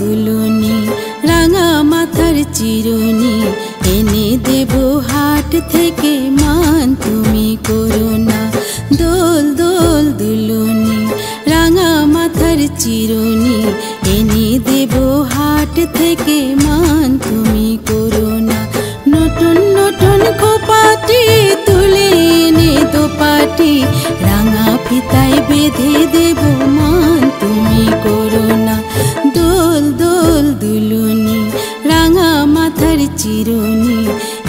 দুলুনি রাঙা মাথার চিরুনি এনে দেব হাট থেকে মান তুমি করো না। দোল দোল দুলুনি রাঙা মাথার চিরুনি এনে দেব হাট থেকে মান তুমি করো না। নতুন নতুন খোপাটি তুলে এনে দোপাটি রাঙা ফিতায় বেঁধে দেব মান তুমি করো না। দোল দোল দুলুনি রাঙা মাথার চিরুনি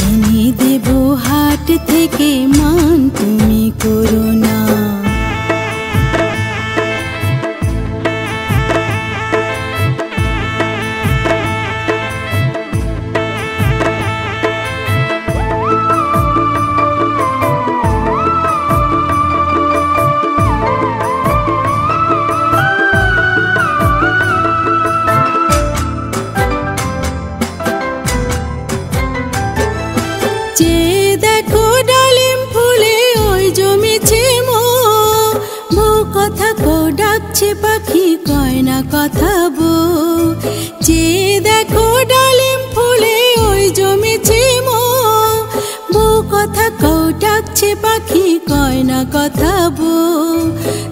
এনে দেব হাট থেকে মান তুমি করো না। পাখি কয় না কথা বউ যে দেখো ডালিম ফুলে ওই জমেছে বউ কথা কও ডাকছে পাখি কয় না কথা বউ।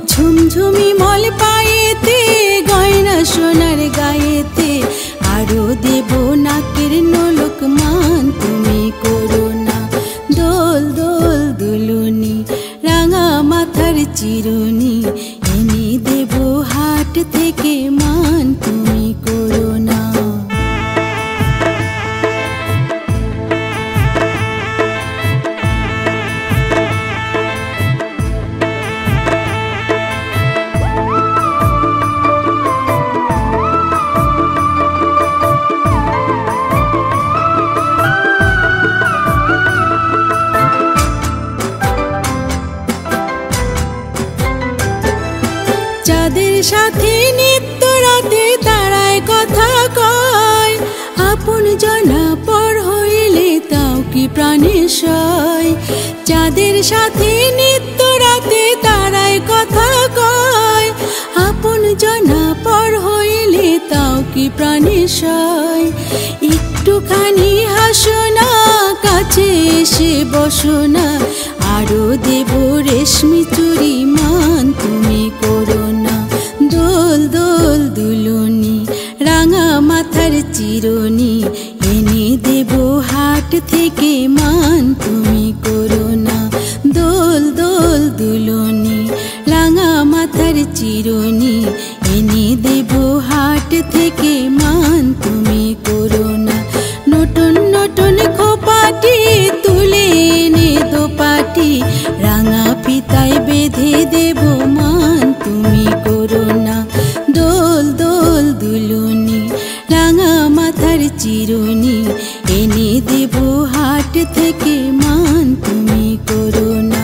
ঝুমঝুমি মল পায়েতে গয়না সোনার গায়েতে আরো দেব নাকের নোলক মান তুমি করো না। দোল দোল দুলুনি রাঙা মাথার চিরুনি এনে দেব হাট থেকে মান তুমি করো না। চাঁদের সাথে নিত্য রাতে তারায় কথা কয় আপন জনা পর হইলে তাও কি প্রাণে সয়। চাঁদের সাথে নিত্য রাতে তারায় কথা কয় আপন জনা পর হইলে তাও কি প্রাণে সয়। একটুখানি হাসো না কাছে এসে বসো না আরো দেব রেশমি চুরি মান তুমি করো না। দোল দোল দুলুনি রাঙা মাথার চিরুনি এনে দেব হাট থেকে মান তুমি করো না। দোল দোল দুলুনি রাঙা মাথার চিরুনি এনে দেব হাট থেকে মান তুমি করো না। নতুন নতুন খোপাটি তুলে এনে দোপাটি রাঙা ফিতায় বেঁধে দেব মান তুমি করো না। দোল দোল দুলুনি রাঙা মাথার চিরুনি এনে দেব হাট থেকে মান তুমি করো না।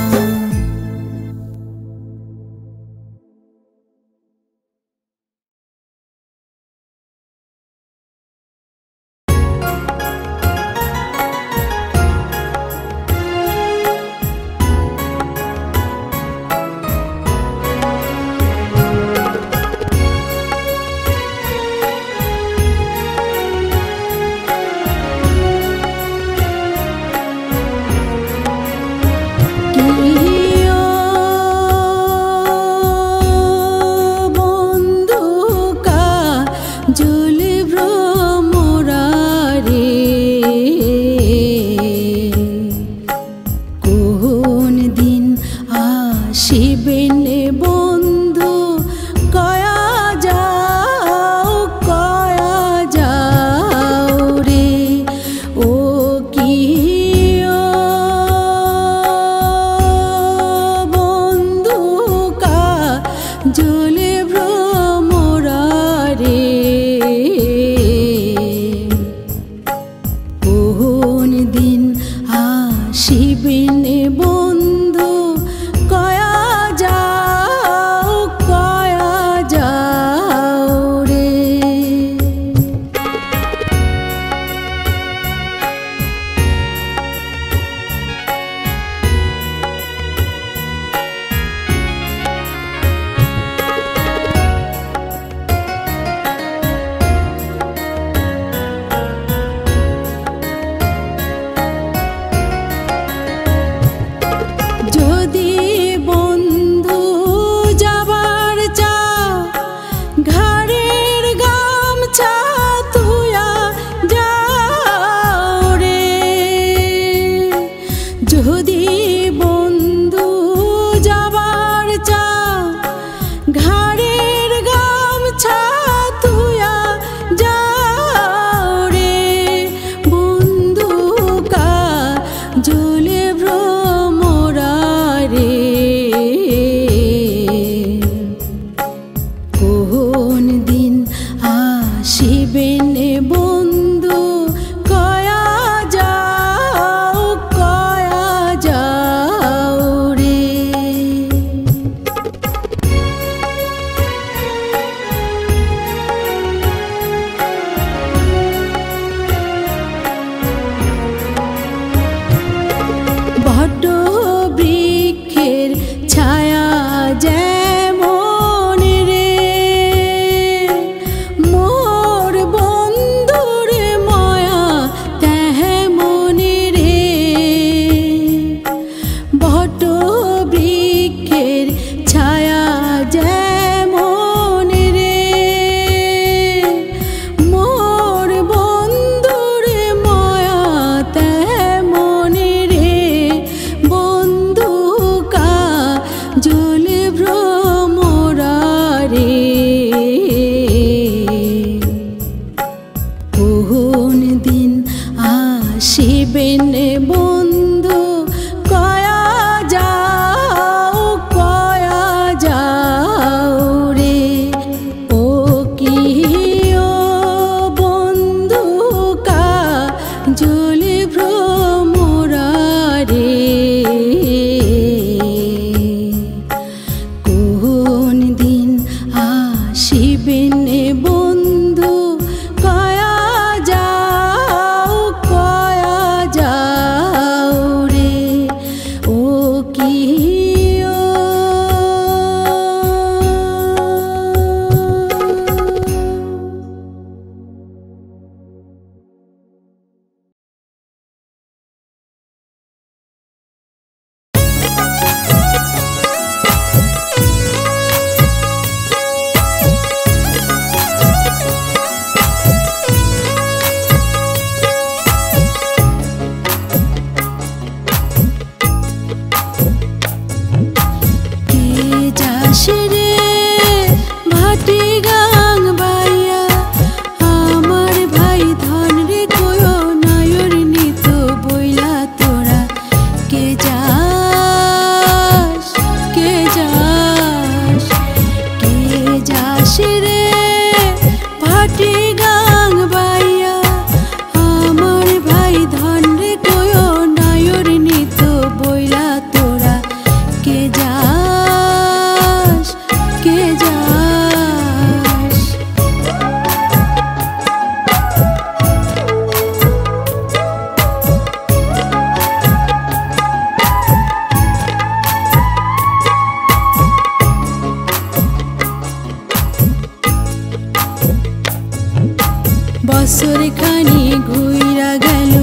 বছর খানি ঘুইরা গেল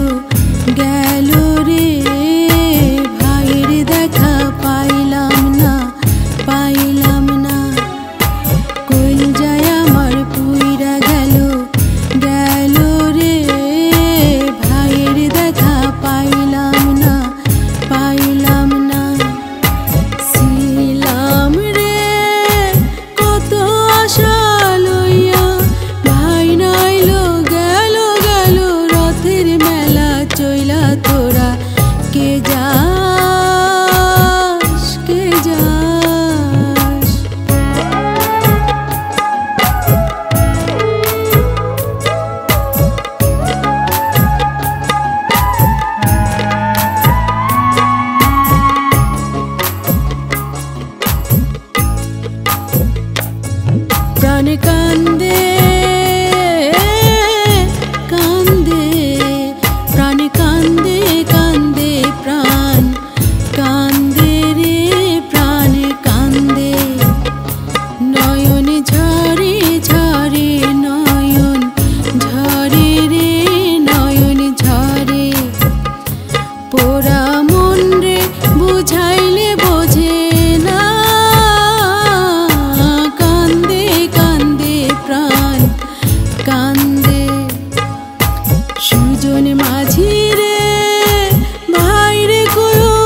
গেল রে, ভাইয়ের দেখা পাইলাম না পাইলাম না। কইল যায় আমার পুইরা গেল গেল রে, ভাইয়ের দেখা পাইলাম না পাইলাম না। ছিলাম রে কত আশা লইয়া, ভাই নাইলো গেল গেল রথের মেলা চইলা তোরা কে যাস কে যাস। প্রাণ কান্দে কান্দে প্রাণ কান্দে কান্দে প্রাণ কান্দে রে প্রাণ কান্দে। নয়ন ঝরে ঝরে নয়ন ঝরে রে নয়ন ঝরে। পোড়া মন রে বুঝাইলে বোঝে না, কান্দে কান্দে প্রাণ কান্দে। সুজন মাঝি রে ভাইরে কয়ো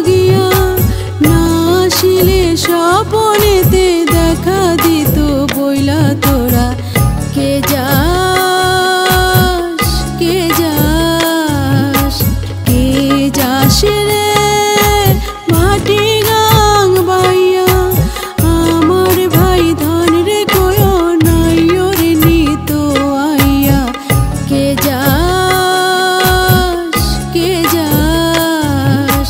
গিয়া, না আসিলে স্বপনেতে দেখা দিত বইলা তোরা কে যাস কে যাস কে যাস রে। মাটি গাং বাইয়া আমার ভাই ধন রে কয়ো নাইও রে নিত আইয়া, কে যাস কে যাস।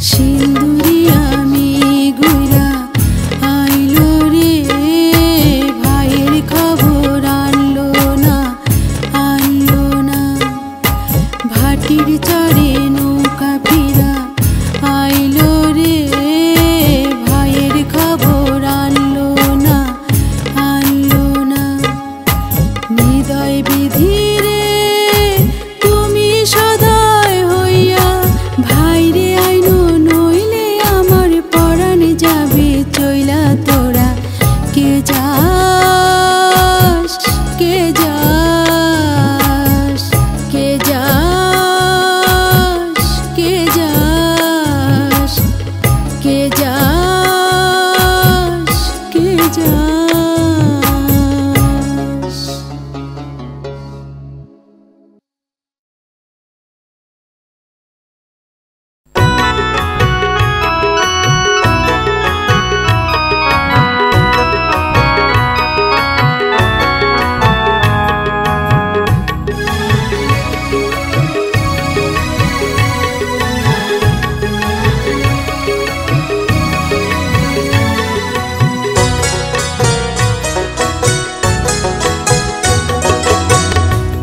সিন্দুরি আমি গুইরা আইলো রে, ভাইয়ের খবর আনলো না আনলো না। ভাটির চরে নৌকা ফিরা আইলো রে, ভাইয়ের খবর আনলো না আনলো না। হৃদয় বিধি রে তুমি সদয় হইয়া, ভাইরে আইনো নইলে আমার পরাণ যাবে চইলা তোরা কে যাস কে যাস কে যাস কে যাস কে যাস কে যাস।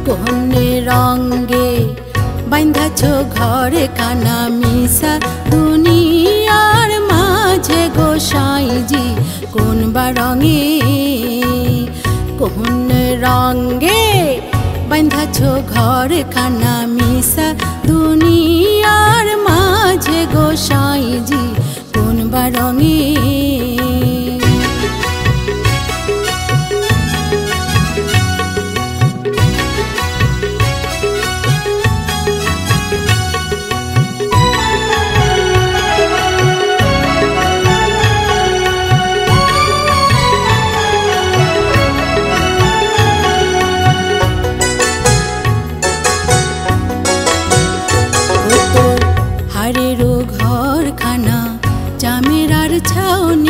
কোনে রঙ্গে বান্ধাছ ঘরে খানা মিশা দুনিয়ার মাঝে গোসাইজি কোন বা রঙে। কোন রঙ্গে বান্ধাছ ঘরে খানা মিশা দুনিয়ার মাঝে গোসাইজি কোন বা রঙে। হারেরও ঘর খানা চামেরার ছাউনি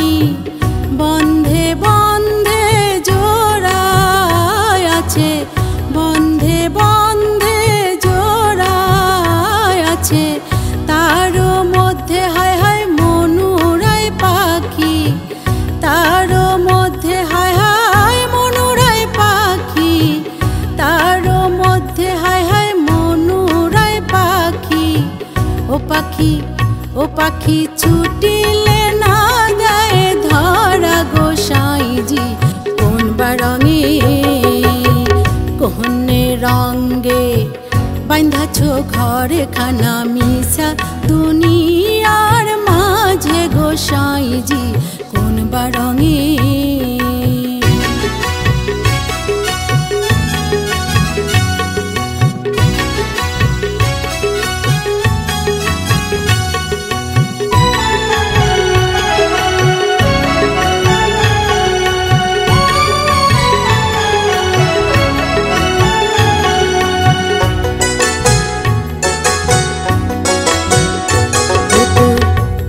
পাখি ছুটিলে না দেয় ধরা গোসাইজি কোন রঙে কোহনে রঙে বাঁধাছ ঘর খানা মিশা দুনিয়ার মাঝে গোসাইজি কোন রঙে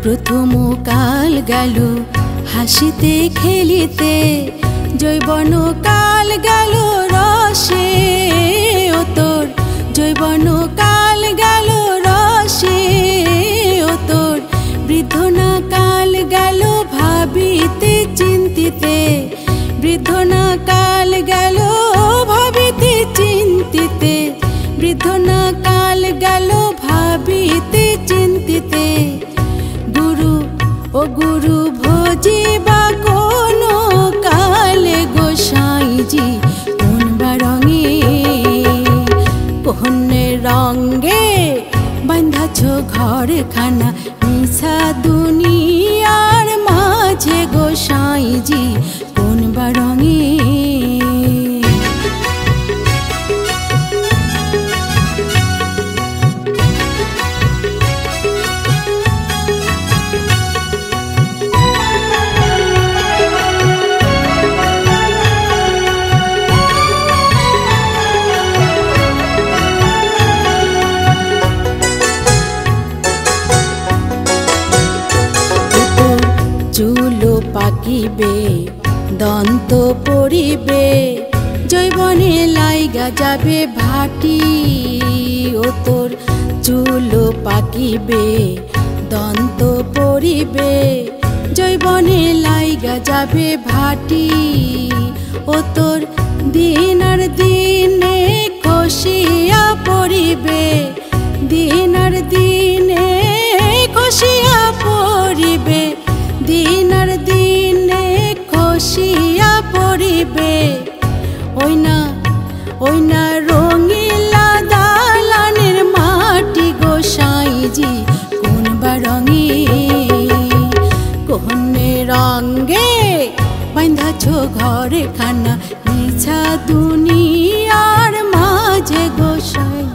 প্রথম কাল গেল হাসিতে খেলিতে জৈবন কাল গেল রসে ও তোর জৈবন কাল গেল রসে ও তোর বৃদ্ধনা কাল গেল ভাবিতে চিন্তিতে বৃদ্ধনা কাল গেল ভাবিতে চিন্তিতে বৃদ্ধনা কাল গেল ভাবিতে চিন্তিতে ও গুরু ভজিবা কোন কালে গোসাইজি কোন রঙে কোহনে রঙে বাঁধাছ ঘর খানা মিশা দুনিয়ার মাঝে গোসাইজি কোন রঙে চুলো পাকিবে দন্ত পড়িবে জৈবনে লাইগা যাবে ভাটি ও তোর চুলো পাকিবে দন্ত পড়িবে জৈবনে লাইগা যাবে ভাটি ও তোর দিন আর দিনে খসিয়া পড়িবে দিন আর দিনে খসিয়া পড়িবে দিন আর দিনে খসিয়া পড়িবে ওই না রঙিলা দালানের মাটি গোসাইজি কোন রঙে কোহনে রঙে বাঁধাছ ঘর খানা মিছা দুনিয়ার মাঝে গোসাই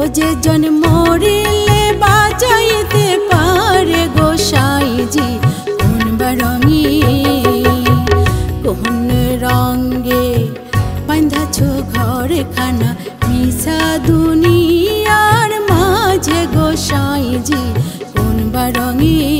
যে জন মরিলে বাঁচাইতে পারে গোসাইজি কোন রঙে কোন রঙে বাঁধাছ ঘর খানা মিশা দুনিয়ার মাঝে গোসাইজি কোন রঙে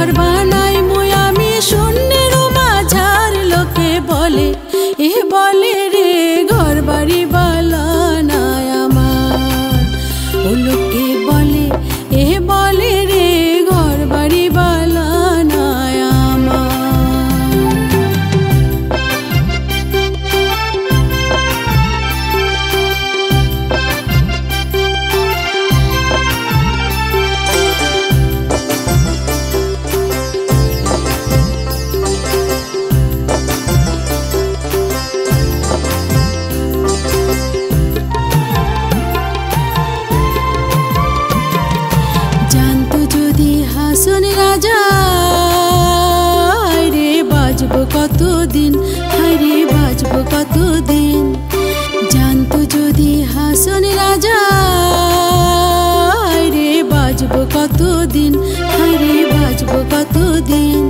ঘর বানাই মুই আমি শূন্যের মাঝার লোকে বলে রে ঘর বাড়ি বালা নাই আমার ও লোকে বলে রে ঘর বাড়ি বালা নাই আমার হাসন রাজা রে বাজবো কতদিন হায়রে বাজবো কতদিন জানতো যদি হাসন রাজা রে বাজবো কতদিন হায়রে বাজবো কতদিন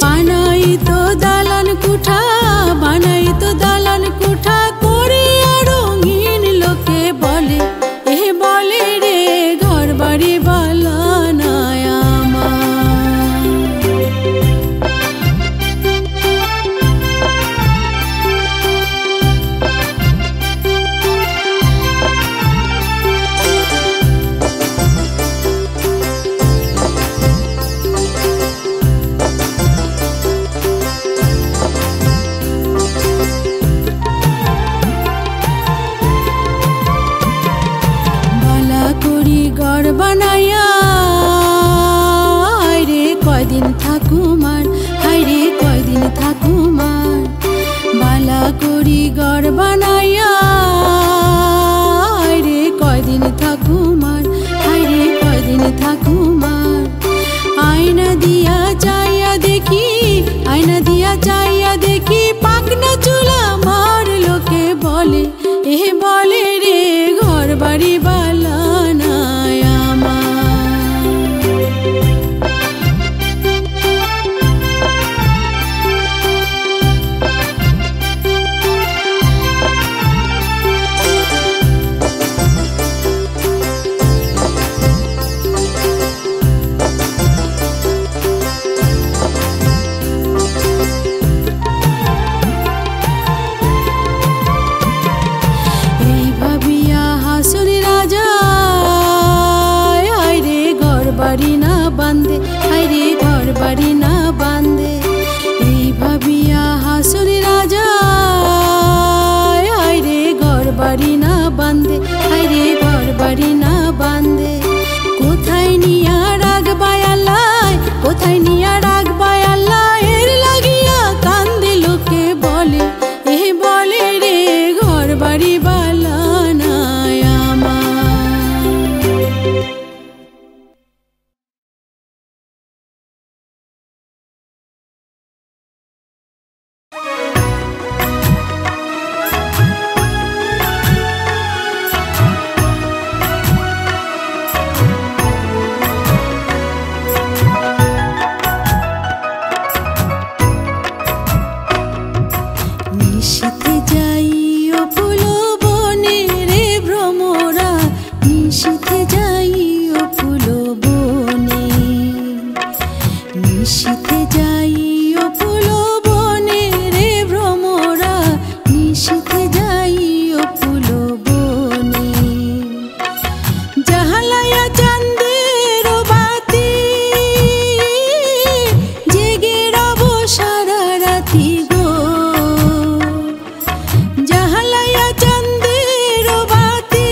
বানাই তো দালান কুঠা বানাই তো দালান কুঠা করে রঙিন লোকে বলে রে ঘর বাড়ি বালা নাই ঘর বানাইয়া রে কয়দিন থাকুমার হায়রে কয়দিন থাকুমার বালা করি ঘর বানাইয়া রে কয়দিন থাকুমার হায়রে কয়দিন থাকুমার আয়না দিয়া চাইয়া দেখি আয়না দিয়া চাইয়া দেখি পাকনা চুলা মার লোকে বলে রে ঘর বাড়ি বালা নাই আমার এই ভাবিয়া হাসন রাজা হায়রে ঘর বাড়ি না বান্ধে হায়রে ঘর বাড়ি না বান্ধে এই ভাবিয়া হাসন রাজা হায়রে ঘর বাড়ি না বান্ধে হায়রে ঘর বাড়ি না বান্ধে কোথায় নিয়া রাখবাই আল্লাহ কোথায় নিয়া রাখবাই আল্লাহ এর লাগিয়া কান্দে লোকে বলে রে ঘর বাড়ি বালা নাই আমার নিশীথে যাইও ফুল বনে রে ভ্রমরা নিশীথে যাইও ফুল বনে নিশীথে যাইও ফুল বনে রে ভ্রমরা নিশীথে যাইও ফুল বনে জাহালায়া চাঁদের বাতি জেগে রব সারা রাতি গো জাহালায়া চাঁদের বাতি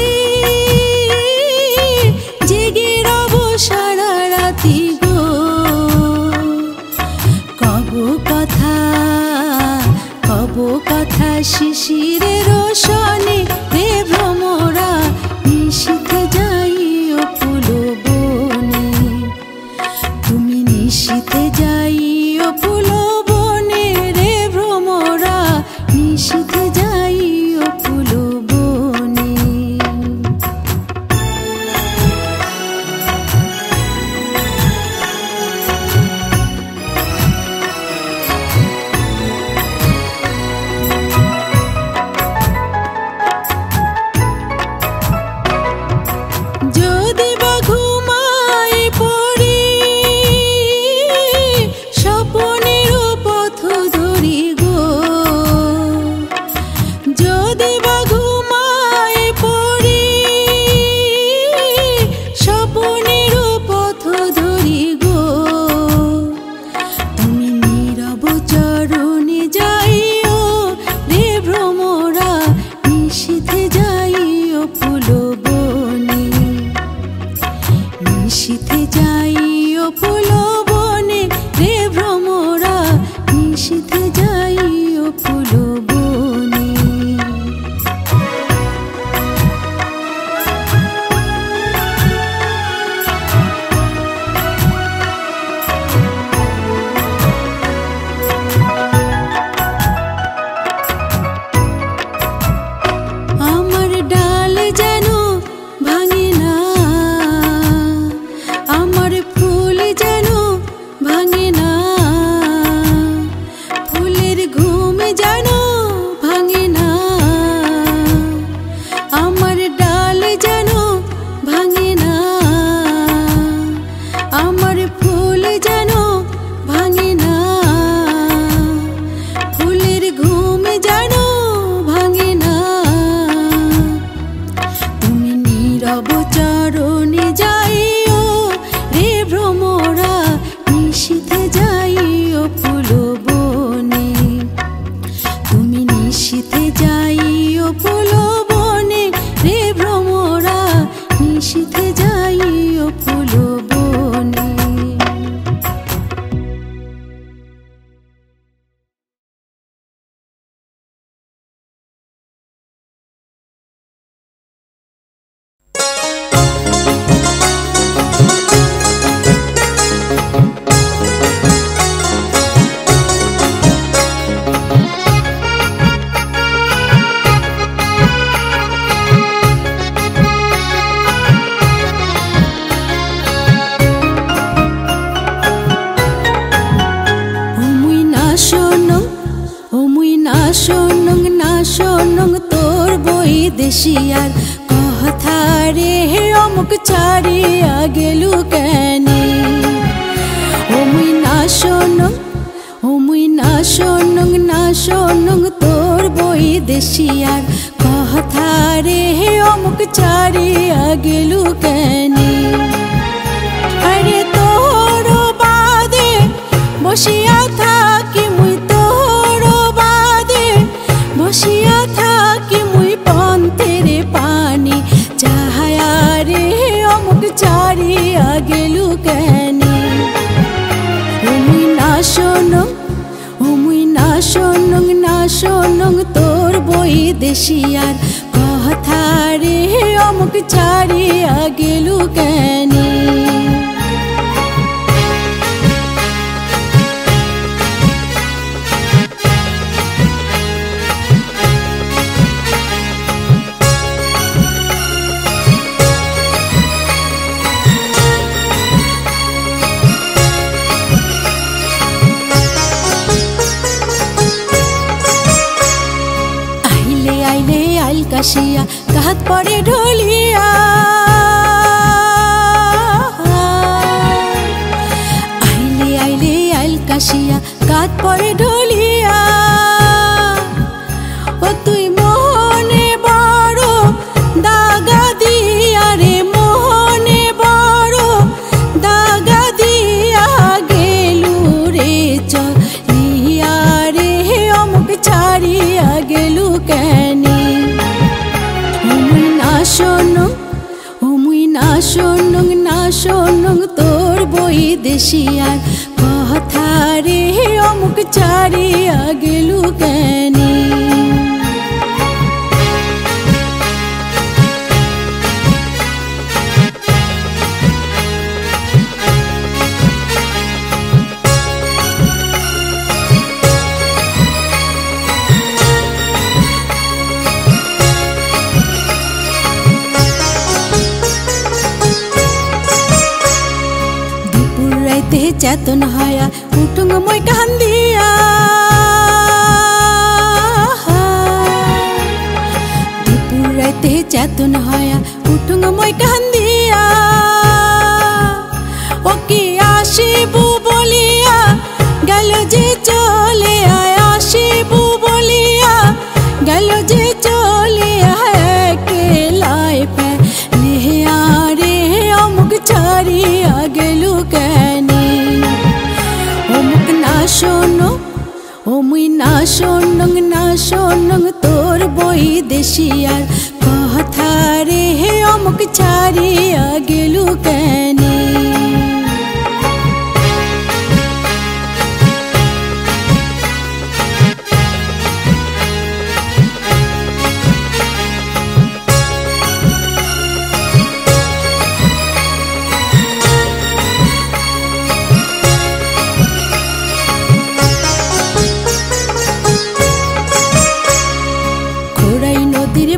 জেগে রব সারা রাতি গো কব কথা শিশিরের রোশনে রে ভ্রমরা নিশীথে যাইও ফুল বনে তুমি নিশীথে যাইও ফুল বনে রে ভ্রমরা নিশীথে যাইও ফুল বনে যদি বা ঘুমাই পড়ি শোনং তোর বই দেশিয়ার কথা রে অমুক ছাড়িয়া গেলু কেনি ও মুই না শোনং তোর বই দেশিয়ার কথা রে অমুক ছাড়িয়া গেলু কেনি আরে তোর বাদে বসিয়া থাকি মুই তোর বাদে বসিয়া থাকি মুই পন্থের পানি চাহায়া রে অমুক ছাড়িয়া গেলু কেনি মুই না শোনং তোর বই দেশিয়ার কথা রে অমুক ছাড়িয়া গেলু কেনি কাশিয়া কাহাত পরে ঢলিয়া আইলে আইল কাশিয়া কাহাত পরে ঢলিয়া ও তুই মনে বড় দাগা দিয়া রে মনে বড় দাগা দিয়া গেলু রে চলিয়া রে অমুক ছাড়িয়া গেলু কেনি না শোনং তোর বই দেশিয়ার কথা রে অমুক ছাড়িয়া গেলু কেনি চেতন হায়া উঠুং মই কান্দিয়া দুপুর রাইতে চেতন হায়া উঠুং মই কান্দিয়া ও কি আসিবু বলিয়া গেল যে চলে আয় আসিবু বলিয়া গেল যে চলে একলাই ফেলিয়া রে অমুক ছাড়িয়া গেলু কেনি না শোনং তোর বই দেশিয়ার কথা রে অমুক ছাড়িয়া গেলু কেনি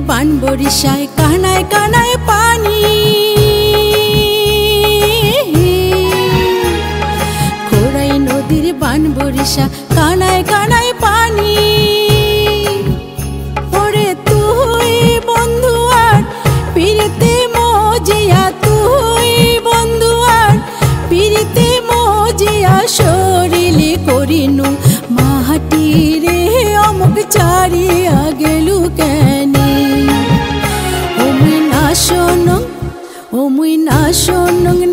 বান বরিশায় কানায় কানায় পানি খোরাই নদীর বান বরিশা কানায় কানায় পানি ওরে তুই বন্ধু আর পিরিতে মজিয়া তুই বন্ধু আর পিরিতে মজিয়া শরীরে করিনু মাটি রে অমুক ছাড়িয়া গেলু কেনি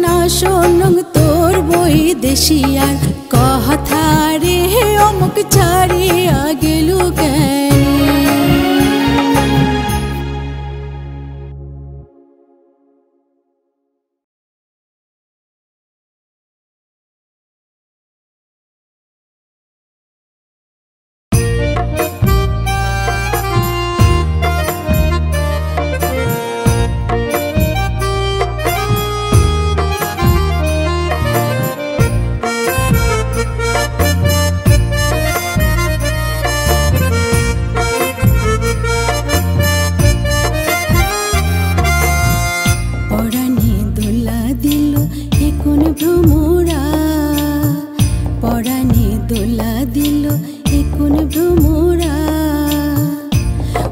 না শোনং তোর বই দেশিয়ার কথা রে অমুক ছাড়িয়া গেলু কেনি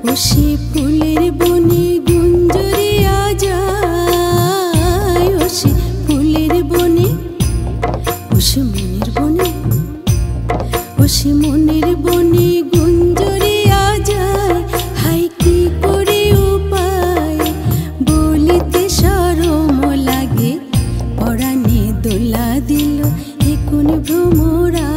ও সে ফুলের বনে গুঞ্জরিয়া যায়, ও সে ফুলের বনে, ও সে মনের বনে, ও সে মনের বনে গুঞ্জরিয়া যায়। হাই কি করে উপায় বলিতে শরম লাগে, পরাণে দোলা দিল এ কোন ভ্রমরা।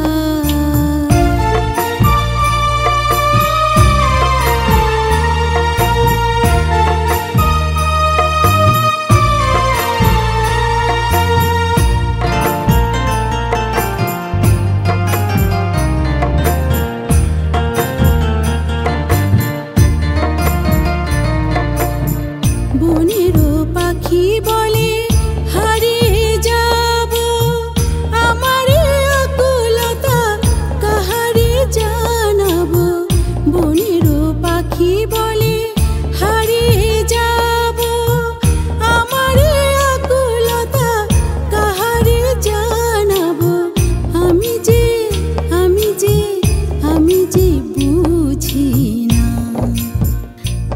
বনেরও পাখি বলে হারিয়ে যাব, আমার আকুলতা কাহারে জানাবো। বনেরও পাখি বলে হারিয়ে যাব, আমার আকুলতা কাহারে জানাবো। আমি যে আমি যে আমি যে বুঝি না,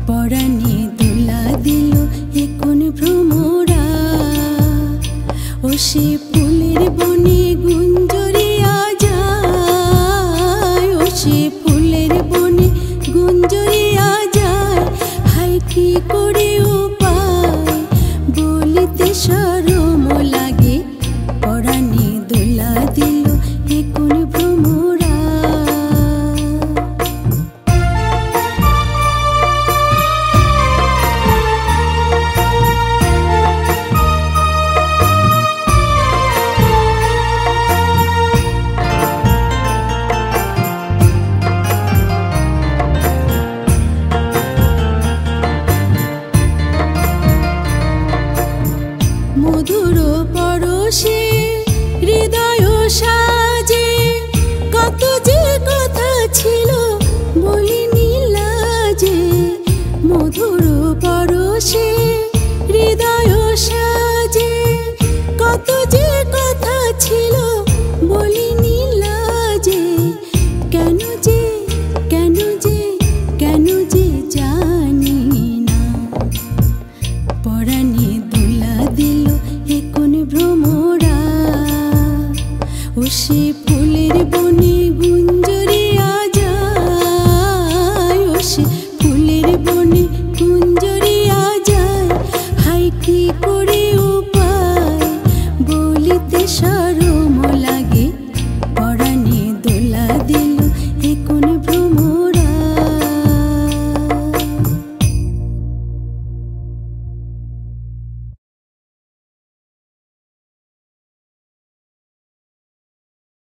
পরাণে দোলা দিল এ কোন ভ্রমরা। ও সে ফুলের বনে গুঞ্জরিয়া যায়, ও সে ফুলের বনে গুঞ্জরিয়া যায়। হাই কি করে উপায় বলিতে শরম লাগে, পরাণে দোলা দিল এ কোন ভ্রমরা। মধুর পরশে হৃদয় সাজে, কত যে কথা ছিল বলিনি লাজে। মধুর পরশে হৃদয় সাজে, কত যে কথা ছিল বলিনি লাজে। কেন যে কেন যে কেন যে জানি না, পরাণে দোলা দিল এ কোন ভ্রমরা। ও সে ফুলের